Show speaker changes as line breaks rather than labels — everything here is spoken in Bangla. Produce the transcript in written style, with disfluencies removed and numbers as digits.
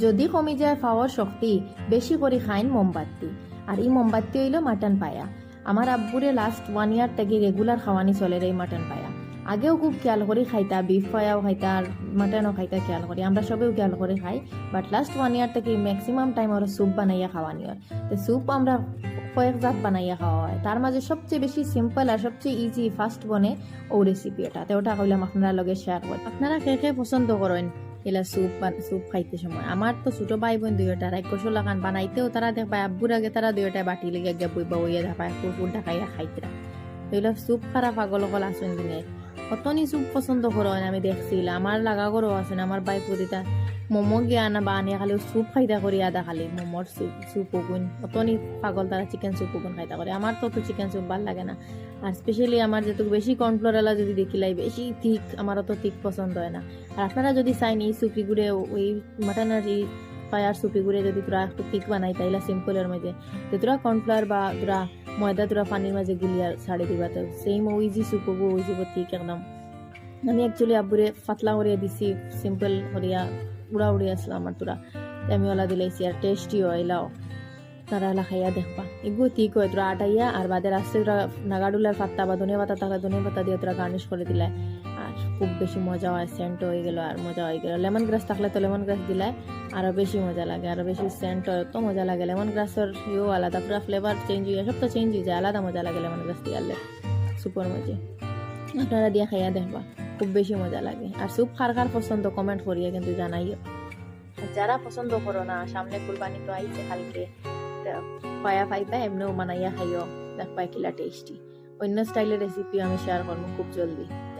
যদি কমি যায় পাওয়ার শক্তি, বেশি করে খাইন মোমবাতি। আর এই মোমবাতি হইল মাটন পায়া। আমার আব্বুরে লাস্ট 1 ইয়ার থেকে রেগুলার খাওয়ানি চলে এই মাটন পায়া। আগেও খুব খেয়াল করে খাইতা, বিফ পায়াও খাইতা আর মাটনও খাইতা খেয়াল করি, আমরা সবেও খেয়াল করে খাই। বাট লাস্ট 1 ইয়ার থেকে ম্যাক্সিমাম টাইম ওরা স্যুপ বানাইয়া খাওয়ানি হয়। তো স্যুপ আমরা কয়েক জাত বানাইয়া খাওয়া হয়, তার মাঝে সবচেয়ে বেশি সিম্পল আর সবচেয়ে ইজি ফাস্ট বনে ও রেসিপি এটা। তো ওটা কইলাম আপনারা লগে শেয়ার করি। আপনারা কে কে পছন্দ করেন এলা স্যুপ খাইতে সময়? আমার তো ছোট ভাই বোন দুইটা রাক্ষসলা লাগান বানাইতেও তারা দেখবা আব্বুর আগে তারা দুইটা বাটি লেগে গিয়ে বইবা বইয়া দেখায় কুকুর ঢাকাইয়া খাইতরা। এগুলো স্যুপ খারা পাগল সকল আসুন দিনে কতনি স্যুপ পছন্দ করেন আমি দেখছিল। আমার লাগা করো আছেন আমার ভাই প্রতিটা মোমো গিয়া না বা আনিয়া খালি স্যুপ খাইতা করি আদা খালি মোমোর স্যুপ ওগুন অতনি পাগল তারা চিকেন স্যুপ ওগুন খাইতা করে। আমার তো চিকেন স্যুপ ভাল লাগে না। আর স্পেশালি আমার যেটুকু বেশি কর্নফ্লোর এলা যদি দেখিলাই বেশি থিক, আমার অত থিক পছন্দ হয় না। আর আপনারা যদি চাইন এই সুপি গুড়ে ওই মাটনের এই ফায়ার সুপি গুড়ে যদি তোরা একটু থিক বানাই তাইলা সিম্পলের মধ্যে, তো তোরা কর্নফ্লাওয়ার বা তোরা ময়দা তোরা পানির মাঝে গুলিয়া ছাড়ি দিবা, তো সেম ওই যে সুপ হবো ওই যাব ঠিক একদম। আমি অ্যাকচুয়ালি আব্বুরে পাতলা করিয়া দিছি, সিম্পল করিয়া উড়া উড়িয়ে আসলাম আমার তোরা। আমি ওলা দিলাইছি আর টেস্টি হইলাও, তারা এলা খাইয়া দেখবা এগুলো ঠিক হয়। তোরা আটাইয়া আর বাদের আসতে তোরা নাগাডুলার পাত্তা বা ধনিয়া পাতা থাকলে ধনিয়া পাতা দিয়ে তোরা গার্নিশ করে দিলাই আর খুব বেশি মজা হয়, সেন্ট হয়ে গেল আর মজা হয়ে গেল। লেমন গ্রাস থাকলে তো লেমন গ্রাস দিলাই আরো বেশি মজা লাগে, আরো বেশি সেন্ট হয়, তো মজা লাগে। লেমন গ্রাসের ইয়েও আলাদা, পুরো ফ্লেভার চেঞ্জ হয়ে যায়, সব তো চেঞ্জ হয়ে যায়, আলাদা মজা লাগে লেমন গ্রাস দিয়ে আনলে সুপের মধ্যে। আপনারা দিয়া খাইয়া দেখবা খুব বেশি মজা লাগে। আর স্যুপ খার খার পছন্দ কমেন্ট করিয়া কিন্তু জানাইও। যারা পছন্দ করো না, সামনে কুরবানি তো আইছে কালকে, পায়া পাইবা এমনিও বানাইয়া খাইও দেখবা কিলা টেস্টি। অন্য স্টাইলের রেসিপি আমি শেয়ার করবো খুব জলদি।